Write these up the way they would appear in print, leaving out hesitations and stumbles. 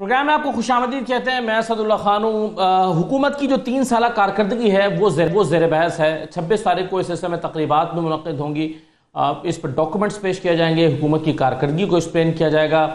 Programme میں آپ کو خوش آمدید کہتے ہیں. میں اسد اللہ خان ہوں. حکومت کی جو 3 سالہ کارکردگی ہے وہ زیر بحث ہے. 26 تاریخ کو اس سلسلے میں تقریبات میں منعقد ہوں گی. اس پر ڈاکومنٹس پیش کیا جائیں گے. حکومت کی کارکردگی کو ایکسپلین کیا جائے گا.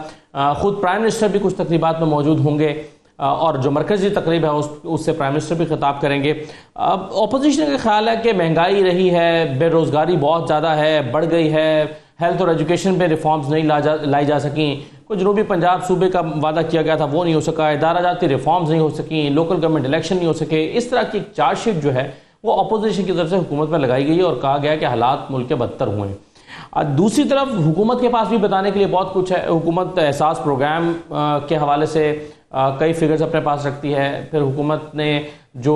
خود پرائم منسٹر بھی کچھ تقریبات میں موجود ہوں گے اور جو مرکزی تقریب ہے اس سے پرائم منسٹر بھی خطاب کریں گے. اپوزیشن کا خیال ہے کہ مہنگائی رہی ہے, بے روزگاری بہت زیادہ ہے, بڑھ گئی ہے, ہیلتھ اور ایجوکیشن پہ ریفارمز نہیں لائی جا سکیں, کوئی جنوبی پنجاب صوبے کا وعدہ کیا گیا تھا وہ نہیں ہو سکا, ادارہ جاتی ریفارمز نہیں ہو سکیں, لوکل گورنمنٹ الیکشن نہیں ہو سکے. اس طرح کی ایک چارج شیٹ جو ہے وہ اپوزیشن کی طرف سے حکومت پر لگائی گئی ہے اور کہا گیا کہ حالات ملک کے بدتر ہوئے ہیں. دوسری طرف حکومت کے پاس بھی بتانے کے لیے بہت کچھ ہے. حکومت احساس پروگرام کے حوالے سے کئی فگرز اپنے پاس رکھتی ہے. پھر حکومت نے جو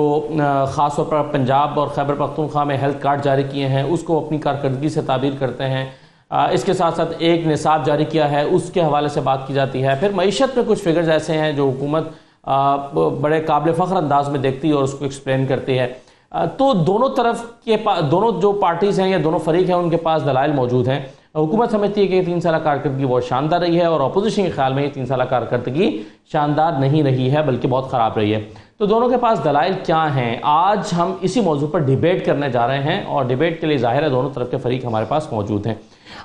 خاص طور پر پنجاب اور خیبر پختونخوا میں ہیلتھ کارڈ جاری کیے ہیں اس کو اپنی کارکردگی سے تعبیر کرتے ہیں. اس کے ساتھ ساتھ ایک نصاب جاری کیا ہے اس کے حوالے سے بات کی جاتی ہے. پھر معیشت میں کچھ فگرز ایسے ہیں جو حکومت بڑے قابل فخر انداز میں دیکھتی ہے اور اس کو ایکسپلین کرتی ہے. تو دونوں طرف کے دونوں جو پارٹیز ہیں یا دونوں فریق ہیں ان کے پاس دلائل موجود ہیں. حکومت سمجھتی ہے کہ 3 سالہ کارکردگی بہت شاندار رہی ہے اور اپوزیشن کے خیال میں یہ 3 سالہ کارکردگی شاندار نہیں رہی ہے بلکہ بہت خراب رہی ہے. تو دونوں کے پاس دلائل کیا ہیں, آج ہم اسی موضوع پر ڈیبیٹ کرنے جا رہے ہیں اور ڈیبیٹ کے لیے ظاہر ہے دونوں طرف کے فریق ہمارے پاس موجود ہیں.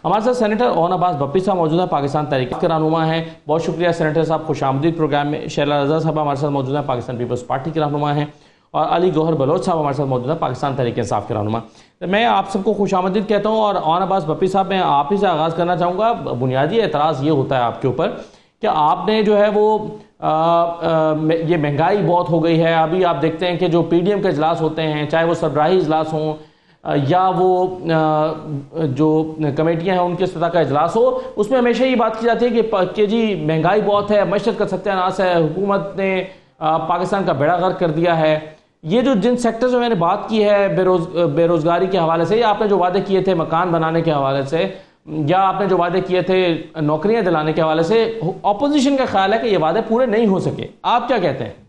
ہمارے ساتھ سینیٹر اون عباس بپی صاحب موجود ہیں, پاکستان تحریک کے رہنما ہیں. بہت شکریہ سینیٹر صاحب, خوش آمدید پروگرام میں. شیلا رضا صاحب ہمارے ساتھ موجود ہیں, پاکستان پیپلز پارٹی کے رہنما ہیں. اور علی گوہر بلوچ صاحب ہمارے ساتھ موجود ہیں, پاکستان تحریک انصاف کے رہنما. میں آپ سب کو خوش آمدید کہتا ہوں. اور اون عباس بپی صاحب میں آپ ہی سے آغاز کرنا چاہوں گا. بنیادی اعتراض یہ ہوتا ہے آپ کے اوپر کہ آپ نے جو ہے وہ یہ مہنگائی بہت ہو گئی ہے. ابھی آپ دیکھتے ہیں کہ جو پی ڈی ایم کے اجلاس ہوتے ہیں, چاہے وہ سربراہی اجلاس ہوں یا وہ جو کمیٹیاں ہیں ان کے سطح کا اجلاس ہو, اس میں ہمیشہ یہ بات کی جاتی ہے کہ جی مہنگائی بہت ہے, معیشت کا ستیاناش ہے, حکومت نے پاکستان کا بیڑا غرق کر دیا ہے. یہ جو جن سیکٹرز میں نے بات کی ہے بے روزگاری کے حوالے سے, یا آپ نے جو وعدے کیے تھے مکان بنانے کے حوالے سے, یا آپ نے جو وعدے کیے تھے نوکریاں دلانے کے حوالے سے, اپوزیشن کا خیال ہے کہ یہ وعدے پورے نہیں ہو سکے. آپ کیا کہتے ہیں؟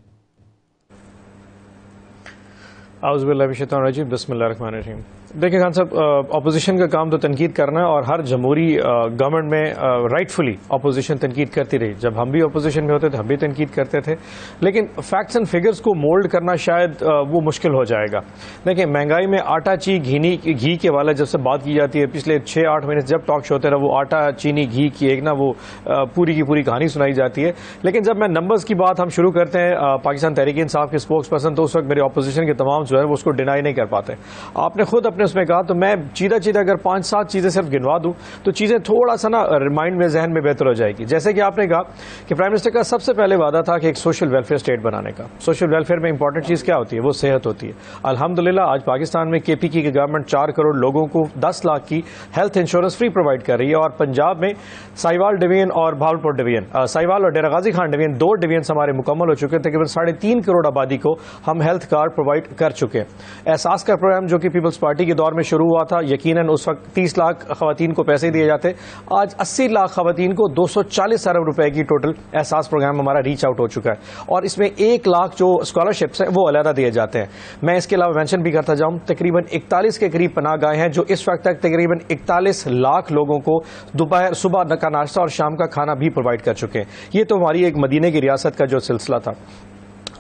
اعوذ باللہ من الشیطان الرجیم, بسم اللہ الرحمن الرحیم. دیکھیں خان صاحب, اپوزیشن کا کام تو تنقید کرنا ہے اور ہر جمہوری گورنمنٹ میں رائٹ فلی اپوزیشن تنقید کرتی رہی. جب ہم بھی اپوزیشن میں ہوتے تھے ہم بھی تنقید کرتے تھے, لیکن فیکٹس اینڈ فگرز کو مولڈ کرنا شاید وہ مشکل ہو جائے گا. دیکھیں مہنگائی میں آٹا چینی گھی کے والے جب سے بات کی جاتی ہے پچھلے 6-8 مہینے جب ٹاک شو ہوتے رہے, وہ آٹا چینی گھی کی ایک نا وہ پوری کی پوری کہانی سنائی جاتی ہے. لیکن جب میں نمبرز کی بات ہم شروع کرتے ہیں, پاکستان تحریک انصاف کے اسپوکس پرسن, تو اس وقت میرے اپوزیشن کے تمام جو ہے وہ اس کو ڈینائی نہیں کر پاتے. آپ نے خود اپنے اس میں کہا, تو میں چیدہ اگر 5-7 چیزیں صرف گنوا دوں تو چیزیں تھوڑا سا نا ریمائنڈ میں ذہن میں بہتر ہو جائے گی. جیسے کہ آپ نے کہا کہ پرائم منسٹر کا سب سے پہلے وعدہ تھا کہ ایک سوشل ویلفیئر اسٹیٹ بنانے کا. سوشل ویلفیئر میں امپورٹنٹ چیز کیا ہوتی ہے؟ وہ صحت ہوتی ہے. الحمدللہ آج پاکستان میں کے پی کی گورنمنٹ 4 کروڑ لوگوں کو 10 لاکھ کی ہیلتھ انشورنس فری پرووائڈ کر رہی ہے. اور پنجاب میں ساہیوال ڈویژن اور بھاولپور ڈویژن, ساہیوال اور ڈیرہ غازی خان ڈویژن, 2 ڈویژنس ہمارے مکمل ہو چکے. تقریباً 3.5 کروڑ آبادی کو ہم ہیلتھ کارڈ پرووائڈ کر چکے ہیں. احساس کا پروگرام جو کہ پیپلز پارٹی کے دور میں شروع ہوا تھا, یقیناً اس وقت 30 لاکھ خواتین کو پیسے دیے جاتے. آج 80 لاکھ خواتین کو 240 ارب روپے کی ٹوٹل احساس پروگرام ہمارا ریچ آؤٹ ہو چکا ہے. اور اس میں 1 لاکھ جو اسکالرشپس ہیں وہ علیحدہ دیے جاتے ہیں. میں اس کے علاوہ مینشن بھی کرتا جاؤں, تقریباً 41 کے قریب پناہ گاہیں ہیں جو اس وقت تک تقریباً 41 لاکھ لوگوں کو صبح کا ناشتہ اور شام کا کھانا بھی پرووائڈ کر چکے ہیں. یہ تو ہماری ایک مدینے کی ریاست کا جو سلسلہ تھا.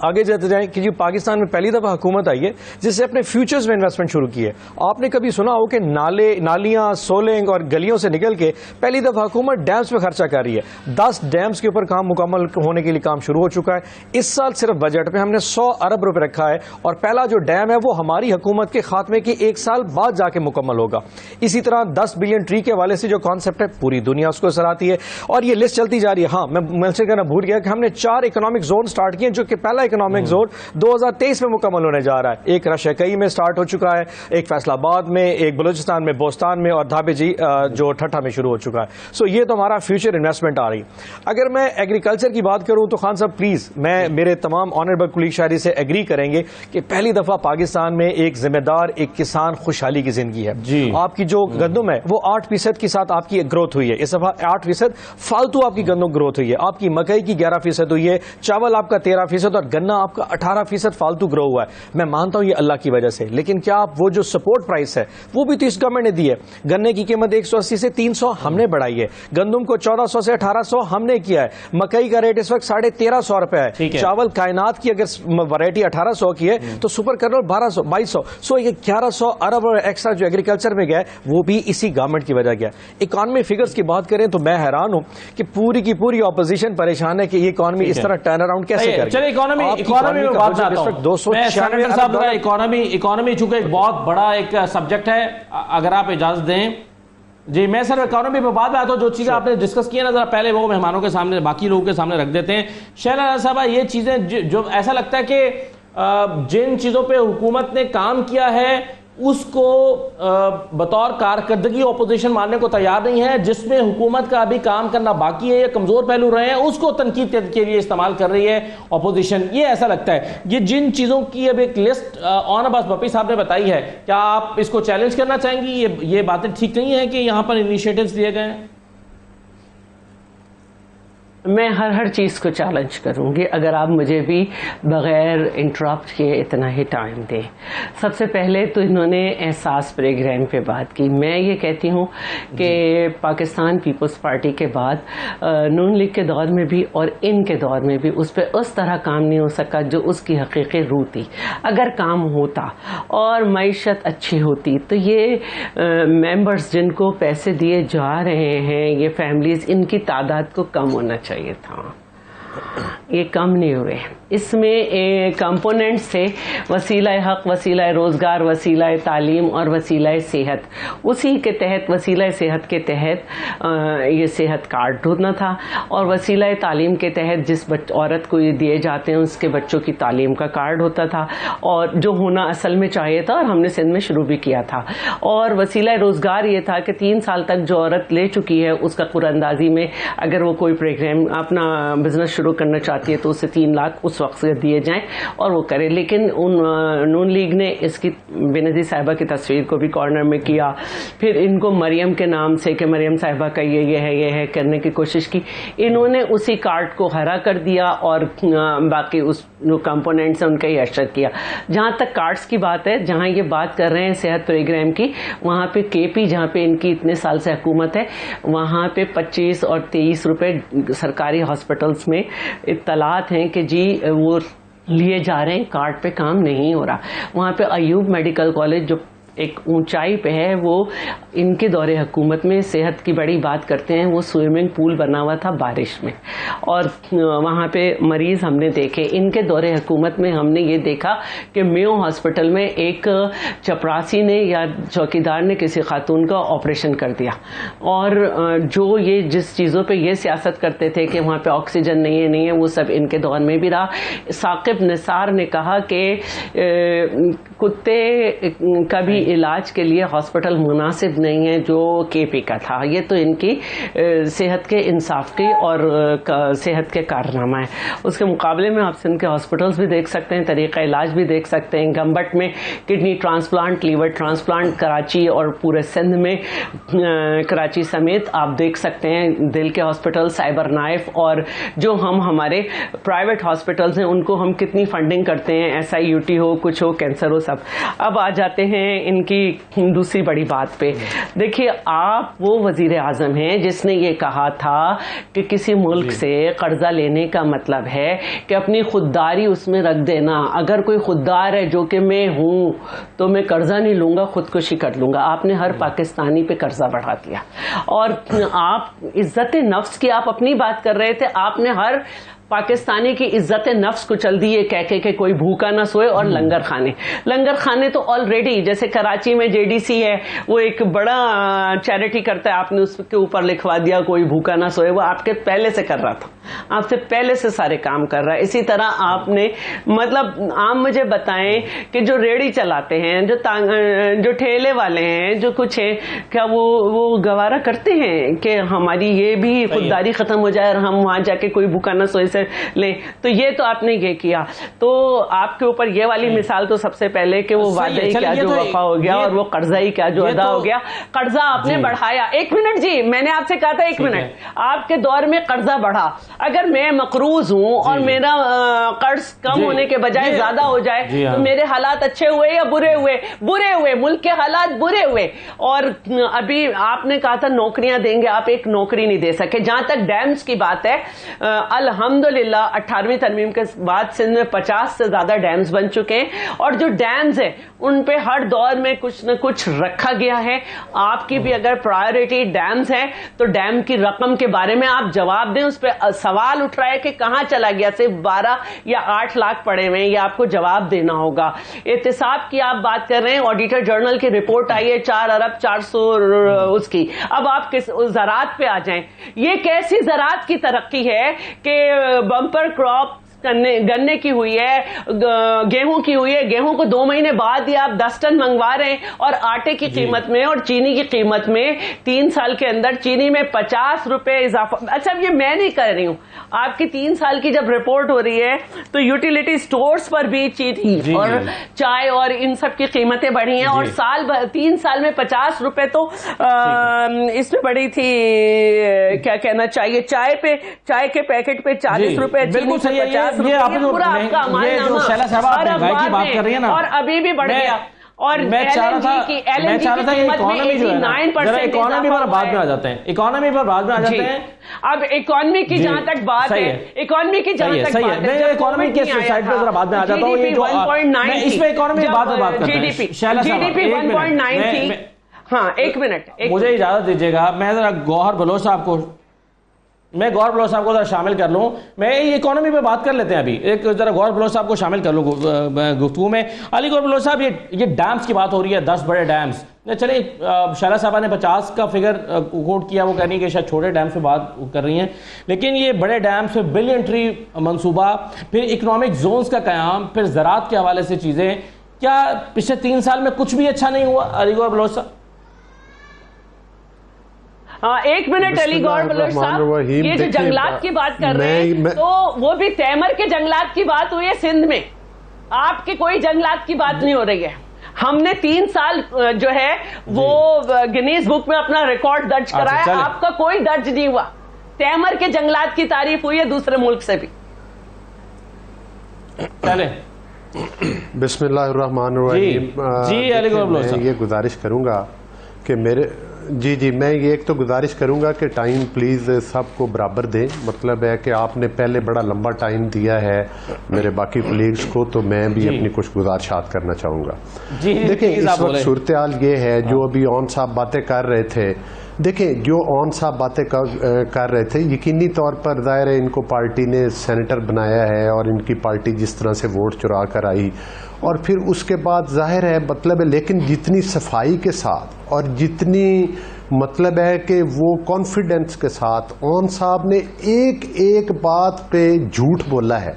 آگے جاتے جائیں کہ جی پاکستان میں پہلی دفعہ حکومت آئی ہے جس سے اپنے فیوچرز میں انویسٹمنٹ شروع کی ہے. آپ نے کبھی سنا ہو کہ نالیاں, سولنگ اور گلیوں سے نکل کے پہلی دفعہ حکومت ڈیمز پہ خرچہ کر رہی ہے. 10 ڈیمز کے اوپر کام مکمل ہونے کے لیے کام شروع ہو چکا ہے. اس سال صرف بجٹ پہ ہم نے 100 ارب روپے رکھا ہے اور پہلا جو ڈیم ہے وہ ہماری حکومت کے خاتمے کے 1 سال بعد جا کے مکمل ہوگا. اسی طرح 10 بلین ٹری کے حوالے سے جو کانسیپٹ ہے پوری دنیا اس کو سراہتی ہے اور یہ لسٹ چلتی جا رہی ہے. ہاں میں مینشن کرنا بھول گیا کہ ہم نے 4 اکنامک زون سٹارٹ کیے جو کہ پہلا اکنامک زون 2023 میں مکمل ہونے جا رہا ہے. ایک رشکئی میں سٹارٹ ہو چکا ہے, ایک فیصل آباد میں, ایک بلوچستان میں, بوستان میں, اور دھابے جی جو ٹھٹھا میں شروع ہو چکا ہے. سو یہ تو ہمارا فیوچر انویسٹمنٹ آ رہی. اگر میں ایگریکلچر کی بات کروں تو خان صاحب پلیز میرے تمام آنریبل کولیگ شاعری سے ایگری کریں گے کہ پہلی دفعہ پاکستان میں ایک ذمہ دار ایک کسان خوشحالی کی زندگی ہے. آپ کی جو گندم ہے وہ 8% کے ساتھ آپ کی گروتھ ہوئی ہے. اس دفعہ 8% فالتو آپ کی گندم گروتھ ہوئی ہے. آپ کی مکئی کی 11% ہوئی ہے, چاول آپ کا 13% اور گنا آپ کا 18% فالتو گرو ہوا ہے. میں مانتا ہوں یہ اللہ کی وجہ سے, لیکن کیا آپ وہ جو سپورٹ پرائس ہے وہ بھی تو اس گورنمنٹ نے دی ہے. گنے کی قیمت 180 سے 300 ہم نے بڑھائی ہے, گندم کو 1400 سے 1800 ہم نے کیا ہے, مکئی کا ریٹ اس وقت 1350 روپے ہے, چاول کائنات کی اگر ویرائٹی 1800 کی ہے تو سپر کرنول 1200 2200, سو یہ 1100 ارب اور ایکسٹرا جو ایگریکلچر میں گیا وہ بھی اسی گورنمنٹ کی وجہ گیا. اکانومی فگرز کی بات کریں تو میں حیران ہوں کہ پوری کی پوری اپوزیشن پریشان ہے کہ یہ اکانومی اس طرح ٹرن اراؤنڈ کیسے کرے. چلیے اکانومی میں بات کرتا ہوں. اکانومی چونکہ ایک بہت بڑا ایک سبجیکٹ ہے, اگر آپ اجازت دیں. جی میں سر اکانومی پہ بعد میں آتا ہوں, جو چیزیں آپ نے ڈسکس کی نا ذرا پہلے وہ مہمانوں کے سامنے باقی لوگوں کے سامنے رکھ دیتے ہیں. شہلا صاحبہ, یہ چیزیں جو ایسا لگتا ہے کہ جن چیزوں پہ حکومت نے کام کیا ہے اس کو بطور کارکردگی اپوزیشن ماننے کو تیار نہیں ہے, جس میں حکومت کا ابھی کام کرنا باقی ہے یا کمزور پہلو رہے ہیں اس کو تنقید کے لیے استعمال کر رہی ہے اپوزیشن. یہ ایسا لگتا ہے یہ جن چیزوں کی اب ایک لسٹ آن عباس بپی صاحب نے بتائی ہے, کیا آپ اس کو چیلنج کرنا چاہیں گی؟ یہ باتیں ٹھیک نہیں ہیں کہ یہاں پر انیشیٹوز دیے گئے ہیں؟ میں ہر چیز کو چیلنج کروں گی اگر آپ مجھے بھی بغیر انٹرپٹ کیے اتنا ہی ٹائم دیں. سب سے پہلے تو انہوں نے احساس پروگرام پہ بات کی. میں یہ کہتی ہوں کہ پاکستان پیپلز پارٹی کے بعد نون لیگ کے دور میں بھی اور ان کے دور میں بھی اس پہ اس طرح کام نہیں ہو سکا جو اس کی حقیقی روح تھی. اگر کام ہوتا اور معیشت اچھی ہوتی تو یہ ممبرز جن کو پیسے دیے جا رہے ہیں, یہ فیملیز, ان کی تعداد کو کم ہونا چاہیے تھا. یہ کم نہیں ہوئے. اس میں کمپوننٹس تھے وسیلہ حق, وسیلہ روزگار, وسیلہ تعلیم اور وسیلہ صحت. اسی کے تحت وسیلہ صحت کے تحت یہ صحت کارڈ ڈھونڈنا تھا, اور وسیلہ تعلیم کے تحت جس عورت کو یہ دیے جاتے ہیں اس کے بچوں کی تعلیم کا کارڈ ہوتا تھا, اور جو ہونا اصل میں چاہیے تھا, اور ہم نے سندھ میں شروع بھی کیا تھا. اور وسیلہ روزگار یہ تھا کہ 3 سال تک جو عورت لے چکی ہے اس کا قراندازی میں اگر وہ کوئی پروگرام اپنا بزنس شروع کرنا چاہتی ہے تو اسے 3 لاکھ اس وقت سے دیے جائیں اور وہ کرے. لیکن نون لیگ نے اس کی بینظیر صاحبہ کی تصویر کو بھی کارنر میں کیا, پھر ان کو مریم کے نام سے کہ مریم صاحبہ کا یہ ہے کرنے کی کوشش کی. انہوں نے اسی کارڈ کو ہرا کر دیا اور باقی اس کمپوننٹس ان کا ہی اشر کیا. جہاں تک کارڈز کی بات ہے, جہاں یہ بات کر رہے ہیں صحت پروگرام کی, وہاں پہ کے پی جہاں پہ ان کی اتنے سال سے حکومت ہے, وہاں پہ 25 اور 23 روپے سرکاری ہاسپٹلس میں اطلاعات ہیں کہ جی وہ لیے جا رہے ہیں, کارڈ پہ کام نہیں ہو رہا. وہاں پہ ایوب میڈیکل کالج جو ایک اونچائی پہ ہے, وہ ان کے دور حکومت میں صحت کی بڑی بات کرتے ہیں, وہ سوئمنگ پول بنا ہوا تھا بارش میں, اور وہاں پہ مریض ہم نے دیکھے. ان کے دور حکومت میں ہم نے یہ دیکھا کہ میو ہاسپٹل میں ایک چپراسی نے یا چوکیدار نے کسی خاتون کا آپریشن کر دیا, اور جو یہ جس چیزوں پہ یہ سیاست کرتے تھے کہ وہاں پہ آکسیجن نہیں ہے, وہ سب ان کے دور میں بھی رہا. ثاقب نثار نے کہا کہ کتے کا بھی علاج کے لیے ہاسپٹل مناسب نہیں ہے جو کے پی کا تھا. یہ تو ان کی صحت کے انصاف کی اور صحت کے کارنامہ ہے. اس کے مقابلے میں آپ سندھ کے ہاسپٹلس بھی دیکھ سکتے ہیں, طریقہ علاج بھی دیکھ سکتے ہیں. گمبٹ میں kidney transplant, liver transplant, Karachi اور پورے سندھ میں کراچی سمیت آپ دیکھ سکتے ہیں دل کے ہاسپٹل, سائبر نائف, اور جو ہمارے پرائیویٹ ہاسپٹلس ہیں ان کو ہم کتنی فنڈنگ کرتے ہیں, SIUT ہو, کچھ ہو, کینسر ہو, سب. اب آ جاتے ہیں ان کی دوسری بڑی بات پہ. دیکھیے آپ وہ وزیر اعظم ہیں جس نے یہ کہا تھا کہ کسی ملک سے قرضہ لینے کا مطلب ہے کہ اپنی خودداری اس میں رکھ دینا. اگر کوئی خوددار ہے جو کہ میں ہوں تو میں قرضہ نہیں لوں گا, خودکشی کر لوں گا. آپ نے ہر پاکستانی پہ قرضہ بڑھا دیا, اور آپ عزت نفس کی آپ اپنی بات کر رہے تھے, آپ نے ہر پاکستانی کی عزت نفس کو چل دی ہے کہہ کہ کوئی بھوکا نہ سوئے. اور لنگر خانے تو آلریڈی, جیسے کراچی میں JDC ہے, وہ ایک بڑا چیریٹی کرتا ہے, آپ نے اس کے اوپر لکھوا دیا کوئی بھوکا نہ سوئے. وہ آپ کے پہلے سے کر رہا تھا, آپ سے پہلے سے سارے کام کر رہا ہے. اسی طرح آپ نے مطلب آپ مجھے بتائیں کہ جو ریڑھی چلاتے ہیں, جو ٹھیلے والے ہیں, جو کچھ ہیں, کیا وہ گوارا کرتے ہیں کہ ہماری یہ بھی خودداری ختم ہو جائے اور ہم وہاں جا کے کوئی بھوکا نہ سوئے سے سے لیں. تو یہ تو آپ نے یہ کیا, تو آپ کے اوپر یہ والی مثال تو سب سے پہلے کہ وہ وعدہ ہی کیا جو وفا ہو گیا, اور وہ قرضہ ہی کیا جو ادا ہو گیا. قرضہ آپ نے بڑھایا. ایک منٹ جی, میں نے آپ سے کہا تھا ایک منٹ, آپ کے دور میں قرضہ بڑھا. اگر میں مقروض ہوں اور میرا قرض کم ہونے کے بجائے زیادہ ہو جائے تو میرے حالات اچھے ہوئے یا برے ہوئے؟ برے ہوئے. ملک کے حالات برے ہوئے. اور ابھی آپ نے کہا تھا نوکریاں دیں گے, آپ ایک نوکری نہیں دے سکے. جہاں تک ڈیمز کی بات ہے, الحمدللہ 18ویں ترمیم کے بعد سندھ میں 50 سے زیادہ ڈیمز بن چکے ہیں, اور جو ڈیمز ہیں ان پہ ہر دور میں کچھ نہ کچھ رکھا گیا ہے. آپ کی بھی اگر پرائیورٹی ڈیمز ہے تو ڈیم کی رقم کے بارے میں آپ جواب دیں. اس پہ سوال اٹھ رہا ہے کہ کہاں چلا گیا, صرف 12 یا 8 لاکھ پڑے ہوئے ہیں, یہ آپ کو جواب دینا ہوگا. احتساب کی آپ بات کر رہے ہیں, آڈیٹر جنرل کی رپورٹ آئی ہے 4 ارب 400 اس کی. اب آپ زراعت پہ آ جائیں. یہ کیسی زراعت کی ترقی ہے کہ بمپر کراپ گنے کی ہوئی ہے, گیہوں کی ہوئی ہے, گیہوں کو 2 مہینے بعد ہی آپ 10 ٹن منگوا رہے ہیں, اور آٹے کی قیمت میں اور چینی کی قیمت میں 3 سال کے اندر چینی میں 50 روپے اضافہ. اچھا یہ میں نہیں کہہ رہی ہوں, آپ کی 3 سال کی جب رپورٹ ہو رہی ہے تو یوٹیلیٹی سٹورز پر بھی چینی اور چائے اور ان سب کی قیمتیں بڑھی ہیں, اور 3 سال میں 50 روپے تو اس میں بڑی تھی, کیا کہنا چاہیے, چائے کے پیکٹ پہ 40 روپے, چینی پہ 50. یہ آپ جو شیلا صاحبہ مہنگائی کی بات کر رہی ہیں نا, اور ابھی بھی بڑھ گیا. اور میں چاہ رہا تھا یہ اکانومی جو ہے نا, اکانومی پر بعد میں آ جاتے ہیں, اکانومی پر بعد میں آ جاتے ہیں. اب اکانومی کی جہاں تک بات ہے, اکانومی کی جہاں تک بات ہے, میں اکانومی کے سائڈ پہ ذرا بعد میں آ جاتا ہوں. میں اس پہ اکانومی بعد میں بات کرتا ہوں. شیلا صاحبہ ہاں ایک منٹ مجھے اجازت دیجیے گا, میں ذرا گوہر بلوچ صاحب کو ذرا شامل کر لوں. میں یہ اکانومی پہ بات کر لیتے ہیں ابھی, ایک ذرا گوہر بلوچ صاحب کو شامل کر لوں گفتگو میں. علی گوہر بلوچ صاحب, یہ ڈیمز کی بات ہو رہی ہے, 10 بڑے ڈیمز. چلیں, شیلا صاحبہ نے 50 کا فگر کوٹ کیا, وہ کہہ رہی ہیں کہ شاید چھوٹے ڈیم سے بات کر رہی ہیں, لیکن یہ بڑے ڈیم سے بلین ٹری منصوبہ, پھر اکنامک زونز کا قیام, پھر زراعت کے حوالے سے چیزیں. کیا پچھلے 3 سال میں کچھ بھی اچھا نہیں ہوا علی گوہر بلوچ صاحب؟ ایک منٹ علی گوہر بلوچ صاحب, یہ جو جنگلات کی بات کر رہے ہیں تو وہ بھی تیمر کے جنگلات کی بات ہوئی ہے سندھ میں, آپ کے کوئی جنگلات کی بات نہیں ہو رہی ہے. ہم نے 3 سال جو ہے وہ گنیز بک میں اپنا ریکارڈ درج کرایا, آپ کا کوئی درج نہیں ہوا. تیمر کے جنگلات کی تعریف ہوئی ہے دوسرے ملک سے بھی. چلیں, بسم اللہ الرحمن الرحیم. جی علی گوہر بلوچ صاحب, یہ گزارش کروں گا کہ میں یہ ایک تو گزارش کروں گا کہ ٹائم پلیز سب کو برابر دیں. مطلب ہے کہ آپ نے پہلے بڑا لمبا ٹائم دیا ہے میرے باقی کولیگز کو, تو میں بھی اپنی کچھ گزارشات کرنا چاہوں گا. دیکھیں اس وقت صورتحال یہ ہے, جو ابھی اون صاحب باتیں کر رہے تھے, دیکھیں جو اون صاحب باتیں کر رہے تھے, یقینی طور پر ظاہر ہے ان کو پارٹی نے سینیٹر بنایا ہے, اور ان کی پارٹی جس طرح سے ووٹ چرا کر آئی, اور پھر اس کے بعد ظاہر ہے مطلب ہے, لیکن جتنی صفائی کے ساتھ اور جتنی مطلب ہے کہ وہ کانفیڈنس کے ساتھ اون صاحب نے ایک بات پہ جھوٹ بولا ہے.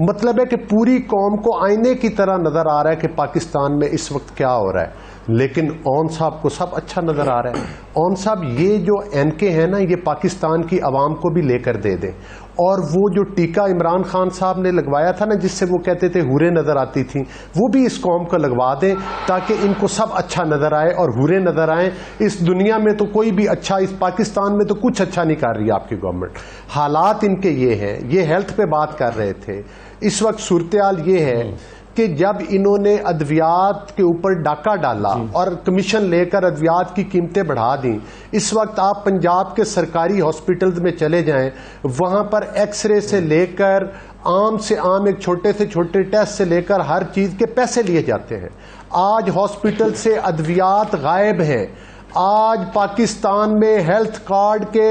مطلب ہے کہ پوری قوم کو آئینے کی طرح نظر آ رہا ہے کہ پاکستان میں اس وقت کیا ہو رہا ہے, لیکن اون صاحب کو سب اچھا نظر آ رہا ہے. اون صاحب یہ جو این کے ہیں نا, یہ پاکستان کی عوام کو بھی لے کر دے دیں, اور وہ جو ٹیکہ عمران خان صاحب نے لگوایا تھا نا, جس سے وہ کہتے تھے حوریں نظر آتی تھیں, وہ بھی اس قوم کو لگوا دیں تاکہ ان کو سب اچھا نظر آئے اور حوریں نظر آئیں. اس دنیا میں تو کوئی بھی اچھا, اس پاکستان میں تو کچھ اچھا نہیں کر رہی آپ کی گورنمنٹ. حالات ان کے یہ ہیں. یہ ہیلتھ پہ بات کر رہے تھے. اس وقت صورتحال یہ ہے کہ جب انہوں نے ادویات کے اوپر ڈاکہ ڈالا اور کمیشن لے کر ادویات کی قیمتیں بڑھا دیں, اس وقت آپ پنجاب کے سرکاری ہاسپٹلز میں چلے جائیں, وہاں پر ایکس رے سے لے کر عام سے عام ایک چھوٹے سے چھوٹے ٹیسٹ سے لے کر ہر چیز کے پیسے لیے جاتے ہیں. آج ہاسپٹل سے ادویات غائب ہیں. آج پاکستان میں ہیلتھ کارڈ کے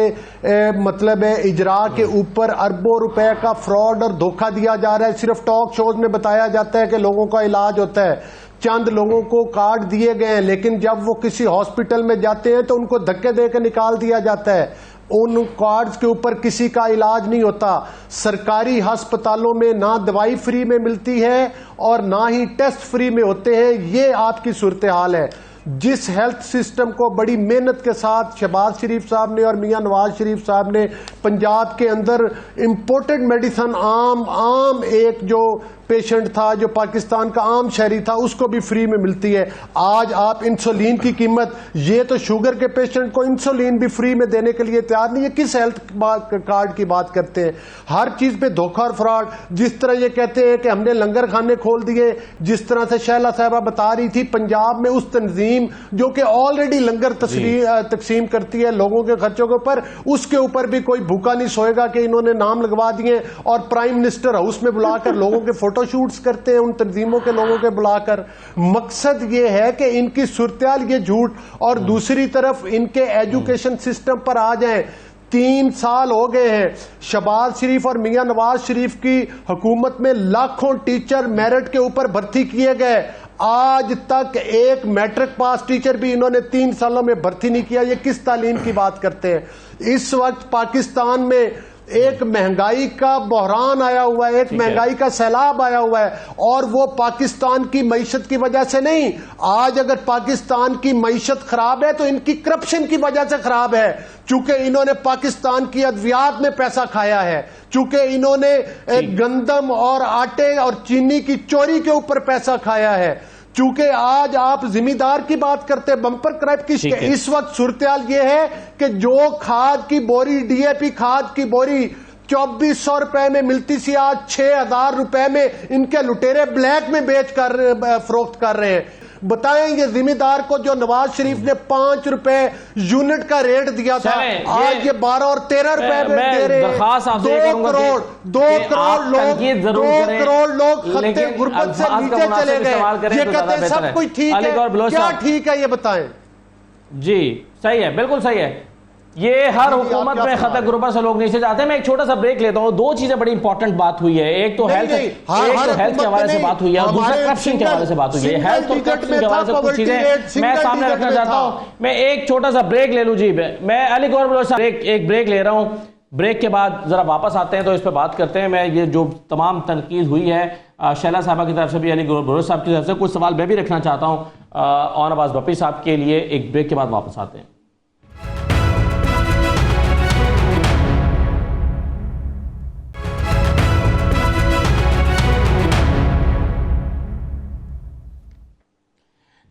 مطلب اجرا کے اوپر اربوں روپے کا فراڈ اور دھوکہ دیا جا رہا ہے. صرف ٹاک شوز میں بتایا جاتا ہے کہ لوگوں کا علاج ہوتا ہے, چند لوگوں کو کارڈ دیے گئے ہیں, لیکن جب وہ کسی ہاسپٹل میں جاتے ہیں تو ان کو دھکے دے کے نکال دیا جاتا ہے. ان کارڈز کے اوپر کسی کا علاج نہیں ہوتا. سرکاری ہسپتالوں میں نہ دوائی فری میں ملتی ہے اور نہ ہی ٹیسٹ فری میں ہوتے ہیں. یہ آپ کی صورتحال ہے. جس ہیلتھ سسٹم کو بڑی محنت کے ساتھ شہباز شریف صاحب نے اور میاں نواز شریف صاحب نے پنجاب کے اندر امپورٹڈ میڈیسن عام ایک جو پیشنٹ تھا جو پاکستان کا عام شہری تھا اس کو بھی فری میں ملتی ہے. آج آپ انسولین کی قیمت, یہ تو شوگر کے پیشنٹ کو انسولین بھی فری میں دینے کے لیے تیار نہیں. یہ کس ہیلتھ کارڈ کی بات کرتے ہیں؟ ہر چیز پہ دھوکہ اور فراڈ. جس طرح یہ کہتے ہیں کہ ہم نے لنگر خانے کھول دیے, جس طرح سے شہلا صاحبہ بتا رہی تھی پنجاب میں اس تنظیم جو کہ آلریڈی لنگر تقسیم کرتی ہے لوگوں کے خرچوں کے اوپر, اس کے اوپر بھی کوئی بھوکا نہیں سوئے گا کہ انہوں نے نام لگوا دیے اور پرائم منسٹر ہاؤس میں بلا کر لوگوں کے فوٹو شوٹس کرتے ہیں ان تنظیموں کے لوگوں کے بلا کر. مقصد یہ ہے کہ ان کی صورتحال یہ جھوٹ, اور دوسری طرف ان کے ایجوکیشن سسٹم پر آ جائیں. 3 سال ہو گئے ہیں شہباز شریف اور میاں نواز شریف کی حکومت میں لاکھوں ٹیچر میرٹ کے اوپر بھرتی کیے گئے, آج تک ایک میٹرک پاس ٹیچر بھی انہوں نے 3 سالوں میں بھرتی نہیں کیا. یہ کس تعلیم کی بات کرتے ہیں؟ اس وقت پاکستان میں ایک مہنگائی کا بحران آیا ہوا ہے, ایک مہنگائی کا سیلاب آیا ہوا ہے, اور وہ پاکستان کی معیشت کی وجہ سے نہیں. آج اگر پاکستان کی معیشت خراب ہے تو ان کی کرپشن کی وجہ سے خراب ہے, چونکہ انہوں نے پاکستان کی ادویات میں پیسہ کھایا ہے, چونکہ انہوں نے گندم اور آٹے اور چینی کی چوری کے اوپر پیسہ کھایا ہے, چونکہ آج آپ زمیندار کی بات کرتے بمپر کراپ کی. اس وقت صورتحال یہ ہے کہ جو کھاد کی بوری, ڈی اے پی کھاد کی بوری 2400 روپے میں ملتی سی, آج 6000 روپے میں ان کے لٹیرے بلیک میں بیچ کر فروخت کر رہے ہیں. بتائیں یہ زمیندار کو جو نواز شریف نے 5 روپے یونٹ کا ریٹ دیا تھا, آج یہ 12 اور 13 روپے میں دے رہے ہیں. 2 کروڑ لوگ خطے غربت سے نیچے چلے گئے. یہ کہتے ہیں سب کچھ ٹھیک ہے, کیا ٹھیک ہے یہ بتائیں؟ جی صحیح ہے, بالکل صحیح ہے. یہ ہر حکومت میں خطہ غربت سے لوگ نیچے جاتے ہیں. میں ایک چھوٹا سا بریک لیتا ہوں. 2 چیزیں بڑی امپورٹنٹ بات ہوئی ہے. ایک تو ہیلتھ کے حوالے سے بات ہوئی ہے, اور دوسرا کرپشن کے حوالے سے بات ہوئی ہے. ہیلتھ اور کرپشن کے حوالے سے کچھ چیزیں میں سامنے رکھنا چاہتا ہوں. میں ایک چھوٹا سا بریک لے لوں. جی میں علی گور بلوچ صاحب ایک بریک لے رہا ہوں. بریک کے بعد ذرا واپس آتے ہیں تو اس پہ بات کرتے ہیں. میں یہ جو تمام تنقید ہوئی ہے شہلا صاحبہ کی طرف سے بھی, علی گور بلوچ صاحب کی طرف سے, کچھ سوال میں بھی رکھنا چاہتا ہوں اور نواز بپی صاحب کے لیے. ایک بریک کے بعد واپس آتے ہیں.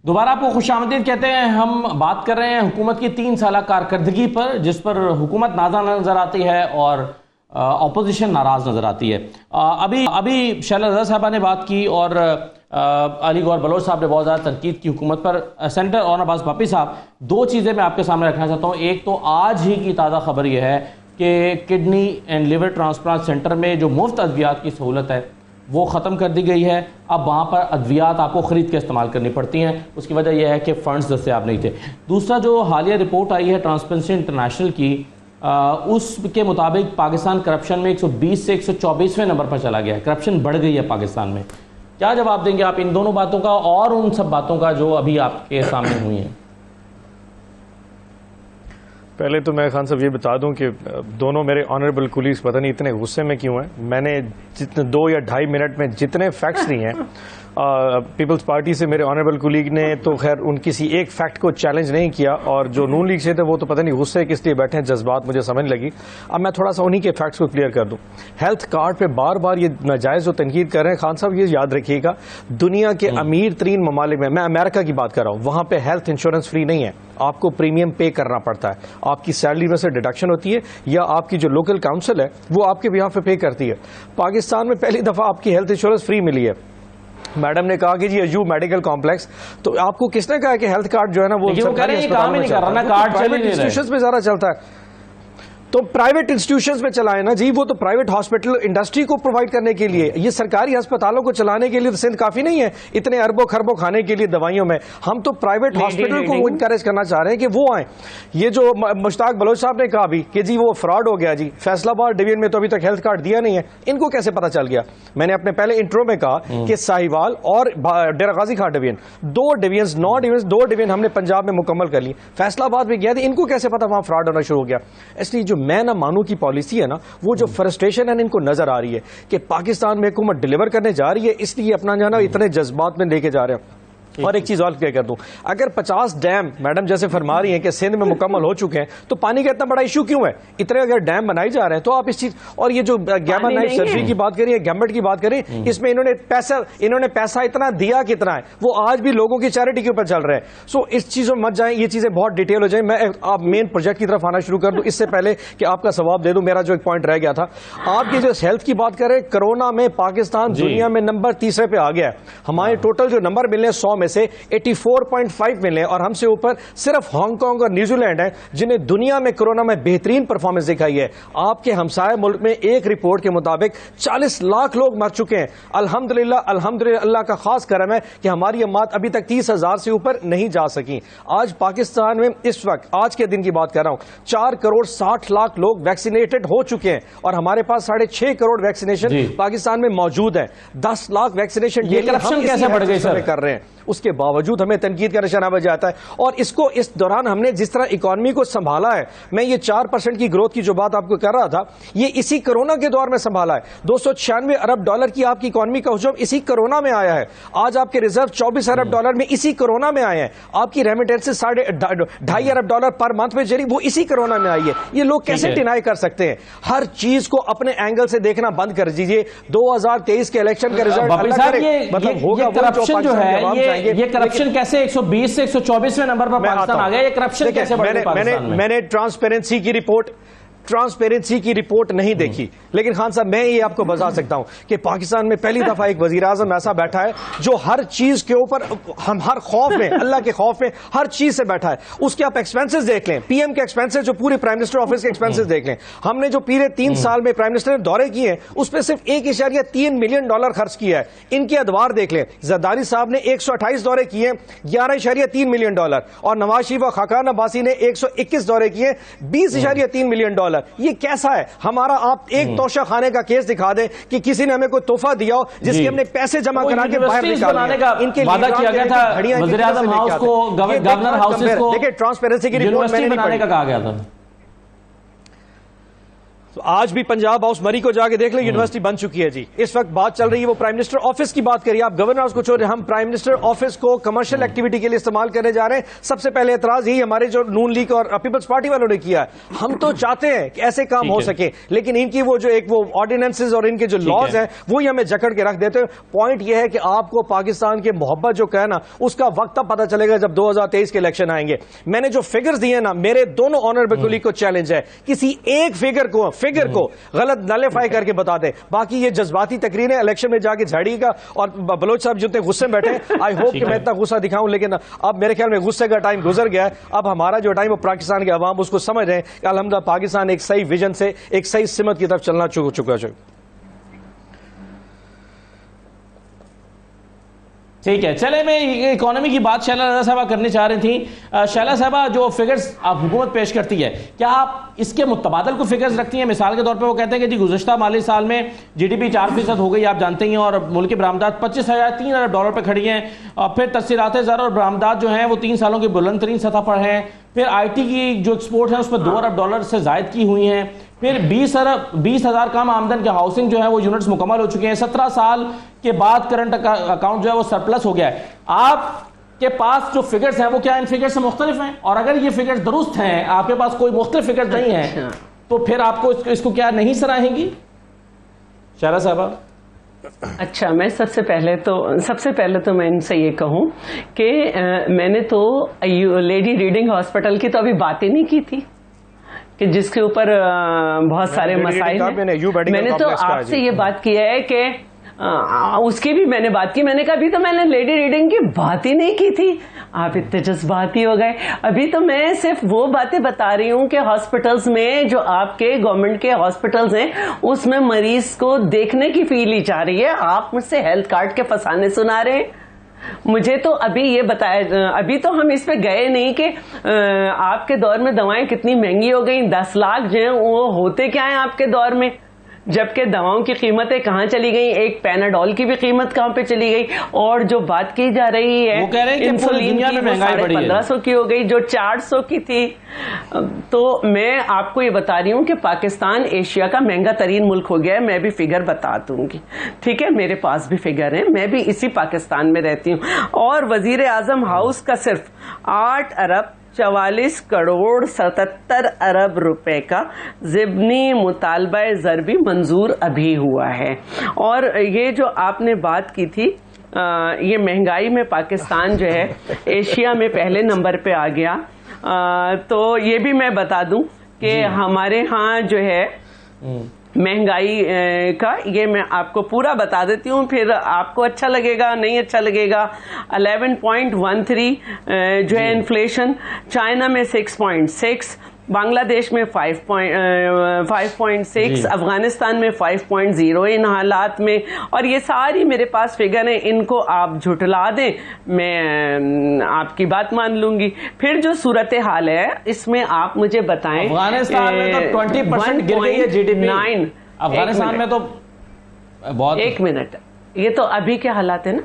دوبارہ آپ کو خوش آمدید کہتے ہیں. ہم بات کر رہے ہیں حکومت کی 3 سالہ کارکردگی پر, جس پر حکومت نازا نظر آتی ہے اور اپوزیشن ناراض نظر آتی ہے. ابھی شہلا رضا صاحبہ نے بات کی اور علی گور بلوچ صاحب نے بہت زیادہ تنقید کی حکومت پر. سینیٹر اور نواز بپی صاحب, 2 چیزیں میں آپ کے سامنے رکھنا چاہتا ہوں. ایک تو آج ہی کی تازہ خبر یہ ہے کہ kidney and liver transplant centre میں جو مفت ادویات کی سہولت ہے وہ ختم کر دی گئی ہے. اب وہاں پر ادویات آپ کو خرید کے استعمال کرنی پڑتی ہیں. اس کی وجہ یہ ہے کہ فنڈز دستیاب نہیں تھے. دوسرا جو حالیہ رپورٹ آئی ہے ٹرانسپیرنسی انٹرنیشنل کی, اس کے مطابق پاکستان کرپشن میں 120 سے 124ویں نمبر پر چلا گیا ہے. کرپشن بڑھ گئی ہے پاکستان میں. کیا جواب دیں گے آپ ان دونوں باتوں کا اور ان سب باتوں کا جو ابھی آپ کے سامنے ہوئی ہیں؟ پہلے تو میں خان صاحب یہ بتا دوں کہ دونوں میرے آنریبل کولیگز پتہ نہیں اتنے غصے میں کیوں ہیں. میں نے جتنے 2 یا 2.5 منٹ میں جتنے فیکٹس دیے ہیں پیپلز پارٹی سے میرے آنریبل کولیگ نے تو خیر ان کسی ایک فیکٹ کو چیلنج نہیں کیا, اور جو نون لیگ سے تھے وہ تو پتہ نہیں غصے کس لیے بیٹھے ہیں, جذبات مجھے سمجھ لگی. اب میں تھوڑا سا انہی کے فیکٹس کو کلیئر کر دوں. ہیلتھ کارڈ پہ بار بار یہ ناجائز جو تنقید کر رہے ہیں, خان صاحب یہ یاد رکھیے گا دنیا کے امیر ترین ممالک میں امریکہ کی بات کر رہا ہوں, وہاں پہ ہیلتھ انشورنس فری نہیں ہے. آپ کو پریمیم پے کرنا پڑتا ہے. آپ کی سیلری میں سے ڈیڈکشن ہوتی ہے, یا آپ کی جو لوکل کاؤنسل ہے وہ آپ کے بیہاف پہ پے کرتی ہے. پاکستان میں پہلی دفعہ آپ کی ہیلتھ انشورنس فری ملی ہے. میڈم نے کہا کہ جی ایجو میڈیکل کمپلیکس, تو آپ کو کس نے کہا کہ ہیلتھ کارڈ جو ہے نا وہ پرائیویٹ انسٹیٹیوشنز میں زیادہ چلتا ہے؟ تو پرائیویٹ انسٹیٹیوشنز میں چلائیں نا جی, وہ تو پرائیویٹ ہاسپٹل انڈسٹری کو پرووائڈ کرنے کے لیے. یہ سرکاری ہسپتالوں کو چلانے کے لیے تو سندھ کافی نہیں ہے اتنے اربوں خربوں کھانے کے لیے دوائیوں میں. ہم تو پرائیویٹ ہاسپٹل کو انکریج کرنا چاہ رہے ہیں کہ وہ آئیں. یہ جو مشتاق بلوچ صاحب نے کہا بھی کہ جی وہ فراڈ ہو گیا, جی فیصل آباد ڈویژن میں تو ابھی تک ہیلتھ کارڈ دیا نہیں ہے. ان کو کیسے پتا چل گیا؟ میں نے اپنے پہلے انٹرو میں کہا کہ ساہیوال اور Dera Ghazi Khan division 2 division 9 division 2 division ہم نے پنجاب میں مکمل کر لی. فیصل آباد میں گیا تھا, ان کو کیسے پتا وہاں فراڈ ہونا شروع ہو گیا؟ اس لیے جو میں نہ مانوں کی پالیسی ہے نا, وہ جو فرسٹریشن ہے ان کو نظر آ رہی ہے کہ پاکستان میں حکومت ڈیلیور کرنے جا رہی ہے, اس لیے اپنا جو ہے نا اتنے جذبات میں لے کے جا رہے ہیں. اور ایک چیز اور کلیئر کر دوں, اگر 50 ڈیم میڈم جیسے فرما رہی ہیں کہ سندھ میں مکمل ہو چکے ہیں, تو پانی کا اتنا بڑا ایشو کیوں ہے؟ اتنے اگر ڈیم بنائی جا رہے ہیں تو آپ اس چیز, اور یہ جو گیما نائٹ سرجری کی بات کریے, گیمٹ کی بات کریں, اس میں انہوں نے پیسہ اتنا دیا کتنا ہے, وہ آج بھی لوگوں کی چیریٹی کے اوپر چل رہے ہیں. سو اس چیزوں میں مت جائیں, یہ چیزیں بہت ڈیٹیل ہو جائیں. میں آپ مین پروجیکٹ کی طرف آنا شروع کر دوں اس سے پہلے کہ آپ کا ثواب دے دوں. میرا جو ایک پوائنٹ رہ گیا تھا, آپ کی جو ہیلتھ کی بات کریں, کرونا میں پاکستان دنیا میں نمبر 3 پہ آ گیا ہے. ہمارے ٹوٹل جو نمبر ملے 100 میں سے 84.5 ملے, اور ہم سے اوپر صرف ہانگ کانگ اور نیوزی لینڈ ہیں جنہیں دنیا میں کرونا میں بہترین پرفارمنس دکھائی ہے. آپ کے ہمسائے ملک میں ایک رپورٹ کے مطابق 40 لاکھ لوگ مر چکے ہیں. الحمدللہ اللہ کا خاص کرم ہے کہ ہماری اموات ابھی تک 30,000 سے اوپر نہیں جا سکی. آج پاکستان میں اس وقت آج کے دن کی بات کر رہا ہوں 4 کروڑ 60 لاکھ لوگ ویکسینیٹڈ ہو چکے ہیں, اور ہمارے پاس 6.5 کروڑ ویکسینیشن پاکستان میں موجود ہے. 10 لاکھ ویکسینیشن کیسے بڑھ گئی سر کر رہے ہیں. اس کے باوجود ہمیں تنقید کا نشانہ بن جاتا ہے. اور اس کو اس دوران ہم نے جس طرح اکانومی کو سنبھالا ہے, میں یہ 4% کی گروتھ کی جو بات آپ کو کر رہا تھا, یہ اسی کرونا کے دور میں سنبھالا ہے. 296 ارب ڈالر کی آپ کی اکانومی کا حجم اسی کرونا میں آیا ہے. آج آپ کے ریزرو 24 ارب ڈالر میں اسی کرونا میں آئے ہیں. آپ کی ریمیٹنس 2.5 ارب ڈالر پر منتھ میں جری, وہ اسی کرونا میں آئی ہے. یہ لوگ کیسے ڈینائی کر سکتے ہیں؟ ہر چیز کو اپنے اینگل سے دیکھنا بند کر دیجیے. 2023 کے الیکشن کا رزلٹ مطلب ہوگا, کرپشن جو ہے, یہ کرپشن کیسے 120 سے 124ویں نمبر پر پاکستان آ گیا؟ یہ کرپشن کیسے بڑھ گئی پاکستان میں؟ میں نے ٹرانسپیرنسی کی رپورٹ نہیں دیکھی, لیکن خان صاحب میں یہ آپ کو بتا سکتا ہوں کہ پاکستان میں پہلی دفعہ ایک وزیر اعظم ایسا بیٹھا ہے جو ہر چیز کے اوپر, ہم ہر خوف میں, اللہ کے خوف میں ہر چیز سے بیٹھا ہے. اس کے آپ ایکسپینسز دیکھ لیں, پی ایم کے ایکسپینسز, جو پورے پرائم منسٹر آفس کے ایکسپینسز دیکھ لیں. ہم نے جو پورے 3 سال میں پرائم منسٹر نے دورے کیے ہیں, اس پہ صرف 1.3 ملین ڈالر خرچ کیا ہے. ان کے ادوار دیکھ لیں, زرداری صاحب نے 128 دورے کیے, 11.3 ملین ڈالر, اور نواز شریف و خاقان عباسی نے 121 دورے کیے, 20.3 ملین ڈالر. یہ کیسا ہے ہمارا؟ آپ ایک توشہ خانے کا کیس دکھا دیں کہ کسی نے ہمیں کوئی تحفہ دیا ہو جس کی ہم نے پیسے جمع کرا کے باہر نکالنے کا ان کے وعدہ کیا گیا تھا. وزیر اعظم ہاؤس کو, گورنر ہاؤسز کو دیکھیں ٹرانسپیرنسی کی رپورٹ میں نے بنانے کا کہا گیا تھا. آج بھی پنجاب ہاؤس مری کو جا کے دیکھ لیں, یونیورسٹی بن چکی ہے جی. اس وقت بات چل رہی ہے وہ پرائم منسٹر آفس کی بات کریے, آپ گورنر ہاؤس کو چھوڑ رہے ہیں, ہم پرائم منسٹر آفس کو کمرشل ایکٹیویٹی کے لیے استعمال کرنے جا رہے ہیں. سب سے پہلے اعتراض یہی ہمارے جو نون لیگ اور پیپلز پارٹی والوں نے کیا ہے. ہم تو چاہتے ہیں کہ ایسے کام ہو سکے, لیکن ان کی وہ جو ایک وہ آرڈیننسز اور ان کے جو لاز ہیں وہی ہمیں جکڑ کے رکھ دیتے ہیں. پوائنٹ یہ ہے کہ آپ کو پاکستان کے محبت جو کہنا, اس کا وقت تب پتہ چلے گا جب 2023 کے الیکشن آئیں گے. میں نے جو فگرز دیے نا, میرے دونوں آنریبل کولیگ کو چیلنج ہے, کسی ایک فگر کو غلط نلیفائی کر کے بتا دیں. باقی یہ جذباتی تقریریں الیکشن میں جا کے جھاڑی کا, اور بلوچ صاحب جو اتنے غصے میں بیٹھے, آئی ہوپ کہ میں اتنا غصہ دکھاؤں, لیکن اب میرے خیال میں غصے کا ٹائم گزر گیا ہے. اب ہمارا جو ٹائم, وہ پاکستان کے عوام اس کو سمجھ رہے ہیں کہ الحمدللہ پاکستان ایک صحیح ویژن سے ایک صحیح سمت کی طرف چلنا چکا ہے. ٹھیک ہے, چلے میں اکانومی کی بات شیلا رضا صاحبہ کرنی چاہ رہی تھیں. شیلا صاحبہ, جو فگرز آپ حکومت پیش کرتی ہے, کیا آپ اس کے متبادل کو فگرز رکھتی ہیں؟ مثال کے طور پہ وہ کہتے ہیں کہ جی گزشتہ مالی سال میں جی ڈی پی 4% ہو گئی, آپ جانتے ہیں, اور ملکی برآمدات 25,003 ارب ڈالر پہ کھڑی ہیں. پھر تصدیرات زر اور برآمدات جو ہیں وہ 3 سالوں کی بلند ترین سطح پر ہیں. پھر آئی ٹی کی جو ایکسپورٹ ہے اس میں 2 ارب ڈالر سے زائد کی ہوئی ہیں. پھر 20,000 کم آمدن کے ہاؤسنگ جو ہے وہ یونٹس مکمل ہو چکے ہیں. 17 سال کے بعد کرنٹ اکاؤنٹ جو ہے وہ سرپلس ہو گیا ہے. آپ کے پاس جو فگرز ہیں وہ کیا ان فگرز سے مختلف ہیں؟ اور اگر یہ فگرز درست ہیں, آپ کے پاس کوئی مختلف فگرز نہیں ہیں, تو پھر آپ کو اس کو کیا نہیں سراہیں گی شیلا صاحبہ؟ اچھا, میں سب سے پہلے تو میں ان سے یہ کہوں کہ میں نے تو لیڈی ریڈنگ ہاسپٹل کی تو ابھی بات ہی نہیں کی تھی کہ جس کے اوپر بہت سارے مسائل ہیں. میں نے تو آپ سے یہ بات کیا ہے کہ اس کی بھی میں نے بات کی. میں نے کہا ابھی تو میں نے لیڈی ریڈنگ کی بات ہی نہیں کی تھی, آپ اتنے جذباتی ہو گئے. ابھی تو میں صرف وہ باتیں بتا رہی ہوں کہ ہاسپٹلز میں جو آپ کے گورنمنٹ کے ہاسپٹلز ہیں اس میں مریض کو دیکھنے کی فیل ہی چاہ رہی ہے. آپ مجھ سے ہیلتھ کارڈ کے فسانے سنا رہے ہیں. مجھے تو ابھی یہ بتایا, ابھی تو ہم اس پہ گئے نہیں کہ آپ کے دور میں دوائیں کتنی مہنگی ہو گئیں. 10 لاکھ جو ہیں وہ ہوتے کیا ہیں آپ کے دور میں, جبکہ دواؤں کی قیمتیں کہاں چلی گئی, ایک پیناڈول کی بھی قیمت کہاں پہ چلی گئی, اور جو بات کی جا رہی ہے وہ کہہ رہے ہیں کہ پوری دنیا میں مہنگائی بڑھی ہے, 1500 کی ہو گئی جو 400 کی تھی. تو میں آپ کو یہ بتا رہی ہوں کہ پاکستان ایشیا کا مہنگا ترین ملک ہو گیا ہے. میں بھی فگر بتا دوں گی, ٹھیک ہے, میرے پاس بھی فگر ہیں, میں بھی اسی پاکستان میں رہتی ہوں. اور وزیر اعظم ہاؤس کا صرف 8 ارب 44 کروڑ 77 ارب روپے کا ضمنی مطالبہ زر بھی منظور ابھی ہوا ہے. اور یہ جو آپ نے بات کی تھی, یہ مہنگائی میں پاکستان جو ہے ایشیا میں پہلے نمبر پہ آ گیا. تو یہ بھی میں بتا دوں کہ ہمارے ہاں جو ہے مہنگائی کا, یہ میں آپ کو پورا بتا دیتی ہوں, پھر آپ کو اچھا لگے گا نہیں اچھا لگے گا. 11.13 جو ہے انفلیشن, چائنا میں 6.6, بنگلہ دیش میں 5.6, افغانستان میں 5.0 ان حالات میں. اور یہ ساری میرے پاس فگر ہیں, ان کو آپ جھٹلا دیں میں آپ کی بات مان لوں گی. پھر جو صورتحال ہے اس میں آپ مجھے بتائیں, افغانستان میں تو 20% گر گئی ہے جی ڈی پی. افغانستان میں تو بہت, ایک منٹ, یہ تو ابھی کے حالات ہیں نا,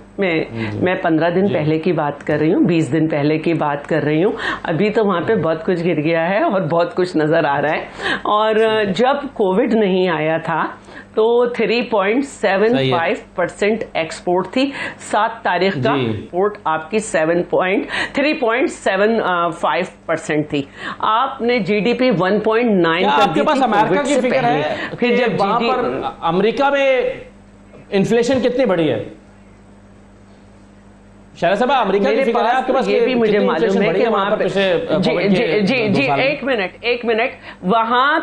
میں 15 دن پہلے کی بات کر رہی ہوں, 20 دن پہلے کی بات کر رہی ہوں. ابھی تو وہاں پہ بہت کچھ گر گیا ہے اور بہت کچھ نظر آ رہا ہے. اور جب کووڈ نہیں آیا تھا تو 3.75% ایکسپورٹ تھی. 7 تاریخ کا ایکسپورٹ آپ کی 3.75% تھی. آپ نے جی ڈی پی 1.9 آپ کے پاس امریکہ کی فگر ہے, پھر جب وہاں پر امریکہ میں انفلیشن کتنی بڑی ہے شہر صاحب, امریکہ کی فگر ہے آپ کے پاس, یہ بھی مجھے معلوم ہے کہ وہاں پہ جی ایک منٹ وہاں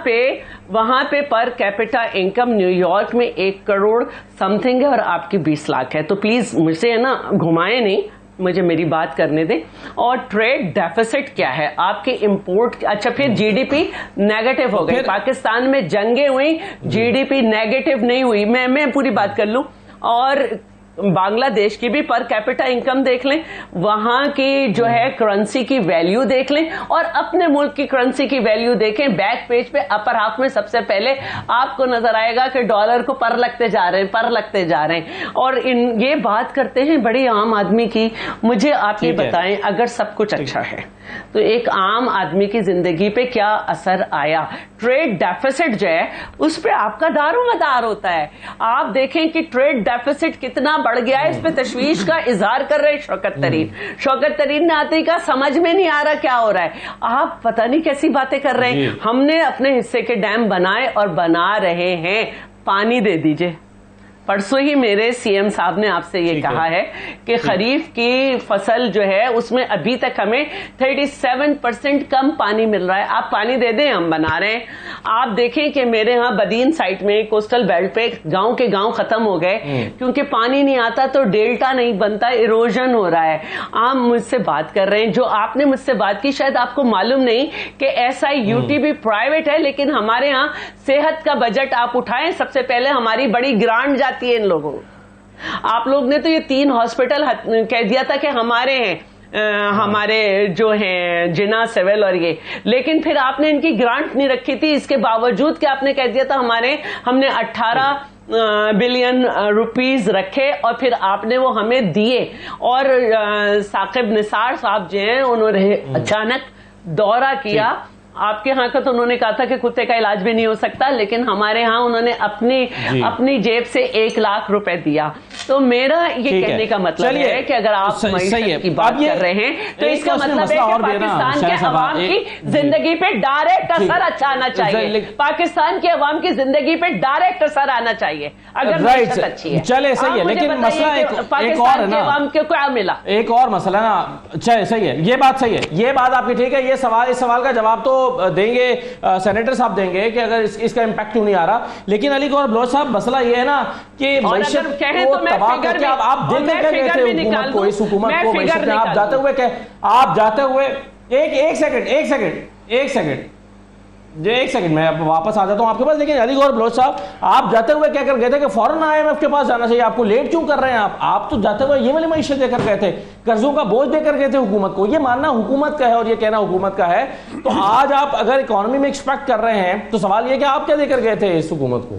پہ per capita income new York میں 1 کروڑ سم تھنگ ہے اور آپ کی 20 لاکھ ہے. تو پلیز مجھ سے ہے نا گھمائیں نہیں, مجھے میری بات کرنے دیں. اور ٹریڈ ڈیفیسٹ کیا ہے آپ کے امپورٹ, اچھا پھر جی ڈی پی نیگیٹو ہو گئی. پاکستان میں جنگیں ہوئی, جی ڈی پی نیگیٹو نہیں ہوئی. میں پوری بات کر لوں. اور بنگلہ دیش کی بھی پر کیپٹا انکم دیکھ لیں, وہاں کی جو ہے کرنسی کی ویلیو دیکھ لیں, اور اپنے ملک کی کرنسی کی ویلیو دیکھیں. بیک پیج پہ اپر ہاف میں سب سے پہلے آپ کو نظر آئے گا کہ ڈالر کو پر لگتے جا رہے ہیں. اور یہ بات کرتے ہیں بڑی عام آدمی کی. مجھے آپ یہ بتائیں, اگر سب کچھ اچھا ہے تو ایک عام آدمی کی زندگی پہ کیا اثر آیا؟ ٹریڈ ڈیفیسٹ جو ہے اس پہ آپ کا دار و مدار ہوتا ہے. آپ دیکھیں کہ ٹریڈ ڈیفیسٹ کتنا بڑھ گیا ہے, اس پہ تشویش کا اظہار کر رہے شوکت ترین نے آتے کا سمجھ میں نہیں آ رہا کیا ہو رہا ہے. آپ پتہ نہیں کیسی باتیں کر رہے ہیں. ہم نے اپنے حصے کے ڈیم بنائے اور بنا رہے ہیں, پانی دے دیجئے. پرسوں ہی میرے سی ایم صاحب نے آپ سے یہ کہا ہے کہ خریف کی فصل جو ہے اس میں ابھی تک ہمیں 37% کم پانی مل رہا ہے. آپ پانی دے دیں, ہم بنا رہے ہیں. آپ دیکھیں کہ میرے ہاں بدین سائٹ میں کوسٹل بیلٹ پہ گاؤں کے گاؤں ختم ہو گئے کیونکہ پانی نہیں آتا, تو ڈیلٹا نہیں بنتا, ایروژن ہو رہا ہے. آپ مجھ سے بات کر رہے ہیں, جو آپ نے مجھ سے بات کی شاید آپ کو معلوم نہیں کہ ایس آئی یو ٹی بھی پرائیویٹ ہے, لیکن ہمارے ہاں صحت کا بجٹ آپ اٹھائیں, سب سے پہلے ہماری بڑی گرانٹ جاتی ہے ان لوگوں. آپ لوگ نے تو یہ 3 ہاسپٹل کہہ دیا تھا کہ ہمارے ہیں, ہمارے جو ہیں جنا سول اور یہ, لیکن پھر آپ نے ان کی گرانٹ نہیں رکھی تھی. اس کے باوجود کہ آپ نے کہہ دیا تھا ہم نے 18 بلین روپیز رکھے اور پھر آپ نے وہ ہمیں دیے. اور ثاقب نثار صاحب جو ہیں انہوں نے اچانک دورہ کیا. آپ کے ہاں کا تو انہوں نے کہا تھا کہ کتے کا علاج بھی نہیں ہو سکتا, لیکن ہمارے ہاں انہوں نے اپنی جیب سے 1 لاکھ روپے دیا. تو میرا یہ کہنے کا مطلب ہے کہ اگر آپ معیشت کی بات کر رہے ہیں تو اس کا مطلب ہے کہ پاکستان کے عوام کی زندگی پہ ڈائریکٹ اثر اچھا آنا چاہیے. پاکستان کی عوام کی زندگی پہ ڈائریکٹ اثر آنا چاہیے اگر معیشت اچھی ہے. چلے صحیح ہے, لیکن مسئلہ ایک اور ہے نا, عوام کو کیا ملا, ایک اور مسئلہ نا. چلے صحیح ہے, یہ بات صحیح ہے, یہ بات آپ کی ٹھیک ہے. یہ سوال, اس سوال کا جواب تو دیں گے سینیٹر صاحب دیں گے کہ اگر اس کا امپیکٹ کیوں نہیں آ رہا. لیکن علی گور بلوچ صاحب مسئلہ یہ ہے نا کہ معیشت کو تباہ کر کے آپ دیکھ کر گئے تھے حکومت کو, اس حکومت کو معیشت میں آپ جاتے ہوئے ایک سیکنڈ میں واپس آ جاتا ہوں آپ کے پاس. لیکن علی گور بلوچ صاحب آپ جاتے ہوئے کیا کر گئے تھے کہ فوراً IMF کے پاس جانا چاہیے آپ کو, لیٹ کیوں کر رہے ہیں آپ تو جاتے ہوئے یہ والی معیشت دے کر گئے تھے, قرضوں کا بوجھ دے کر گئے تھے حکومت کو. یہ ماننا حکومت کا ہے اور یہ کہنا حکومت کا ہے. تو آج آپ اگر اکانومی میں ایکسپیکٹ کر رہے ہیں تو سوال یہ کہ آپ کیا دے کر گئے تھے اس حکومت کو؟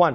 1।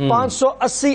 580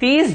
30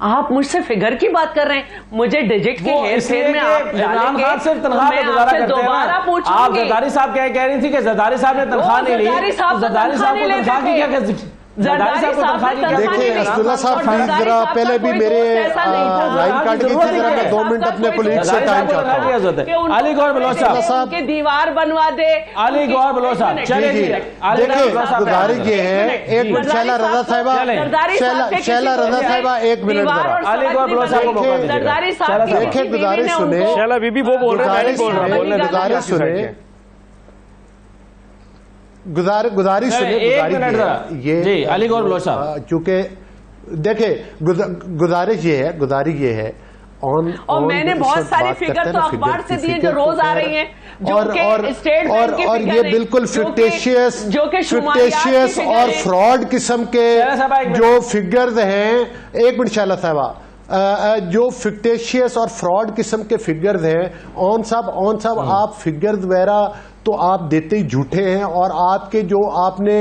آپ مجھ سے فگر کی بات کر رہے ہیں, مجھے ڈیجٹ کے ہیر پھیر میں آپ عمران خان صرف تنخواہ پہ گزارا کرتے ہیں نا. آپ زرداری صاحب کہہ رہی تھی کہ زرداری صاحب نے تنخواہ نہیں لی, زرداری صاحب کو تنخواہ کی کیا دیکھیں اسداللہ صاحب پلیز ذرا پہلے بھی میرے لائن کاٹ گئی تھی, ذرا میں 2 منٹ اپنے کولیگ سے ٹائم چاہتا ہوں. علی گور بلوچ صاحب کی دیوار بنوا دے, علی گور بلوچ صاحب چلے جی. دیکھیں گزارش یہ ہے, 1 منٹ شیلا رضا صاحبہ, شیلا رضا صاحبہ 1 منٹ ذرا. علی گور بلوچ صاحب کو دیکھیں گزارش سنیں, شیلا بی بی وہ بول رہے ہیں, گزارش سنیں, گزارش سنیں. جی علی گور بلوچ صاحب, چونکہ دیکھیں گزارش یہ ہے اور میں نے بہت ساری فگر تو اخبار سے دیے جو روز آ رہی ہیں, اور یہ بالکل فکٹیشیس اور فراڈ قسم کے جو فگرز ہیں. 1 منٹ شیلا صاحبہ, جو فکٹیشیس اور فراڈ قسم کے فگرز ہیں, اون صاحب آپ فگرز وغیرہ تو آپ دیتے ہی جھوٹے ہیں, اور آپ کے جو آپ نے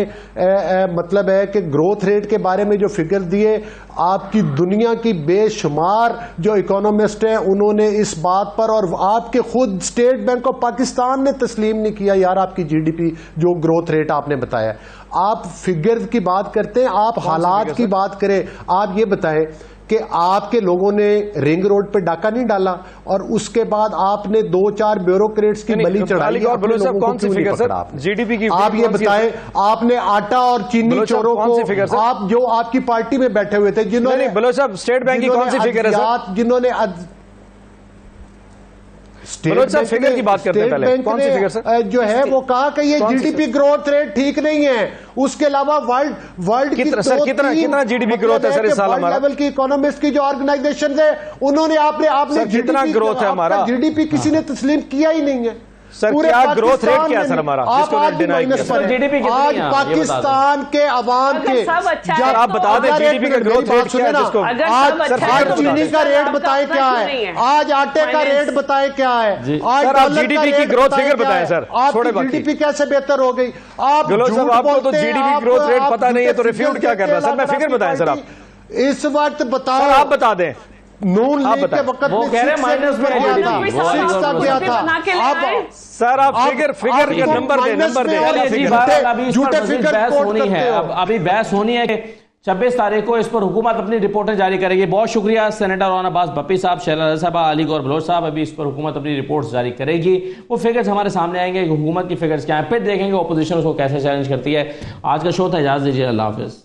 مطلب ہے کہ گروتھ ریٹ کے بارے میں جو فگر دیے, آپ کی دنیا کی بے شمار جو اکانومسٹ ہیں انہوں نے اس بات پر, اور آپ کے خود اسٹیٹ بینک آف پاکستان نے تسلیم نہیں کیا یار آپ کی جی ڈی پی جو گروتھ ریٹ آپ نے بتایا. آپ فگرز کی بات کرتے ہیں, آپ حالات کی بات کریں. آپ یہ بتائیں کہ آپ کے لوگوں نے رنگ روڈ پہ ڈاکہ نہیں ڈالا, اور اس کے بعد آپ نے 2-4 بیوروکریٹس کی بلی چڑھائی, جی ڈی پی کی. آپ یہ بتائیں, آپ نے آٹا اور چینی چوروں کو, آپ جو آپ کی پارٹی میں بیٹھے ہوئے تھے جنہوں نے بلوچ صاحب اسٹیٹ بینک کی کون سی فگر ہے, جنہوں نے بلوچ صاحب فگر کی بات کرتے ہیں پہلے, کون سی فگر سر جو ہے وہ کہا کہ یہ G D P growth rate ٹھیک نہیں ہے. اس کے علاوہ ورلڈ کتنا جی ڈی پی گروتھ ہے سر اس سال ہمارا, لیول کی اکانومسٹ کی جو آرگنائزیشن ہے انہوں نے آپ نے کتنا گروتھ ہے ہمارا, جی ڈی پی کسی نے تسلیم کیا ہی نہیں ہے. سر کیا گروتھ ریٹ کیا سر ہمارا, آج پاکستان کے عوام کے, جب آپ بتا دیں جی ڈی پی کا گروتھ ریٹ کیا ہے جس کو, آج چینی کا ریٹ بتائیں کیا ہے, آج آٹے کا ریٹ بتائیں کیا ہے, سر آپ جی ڈی پی کی گروتھ فگر بتائیں سر, آپ جی ڈی پی کیسے بہتر ہو گئی. آپ کو تو G D P growth rate پتا نہیں ہے تو ریفیوٹ کیا کر رہا ہے سر, میں فگر بتائیں سر, آپ اس وقت بتاؤ, آپ بتا دیں. نون لیگ کے وقت وہ کہہ رہے مائنس میں گیا تھا. سر آپ فگر کا نمبر دیں, جھوٹے فگر ہونی ہے. ابھی بحث ہونی ہے کہ 26 تاریخ کو اس پر حکومت اپنی رپورٹیں جاری کرے گی. بہت شکریہ سینیٹر روحان عباس بپی صاحب, شیلا رضا صاحبہ, علی گور بلوچ صاحب. ابھی اس پر حکومت اپنی رپورٹس جاری کرے گی, وہ فگرز ہمارے سامنے آئیں گے کہ حکومت کی فگرز کیا ہیں, پھر دیکھیں گے اپوزیشن اس کو کیسے چیلنج کرتی ہے. آج کا شو تھا, اجازت دیجیے, اللہ حافظ.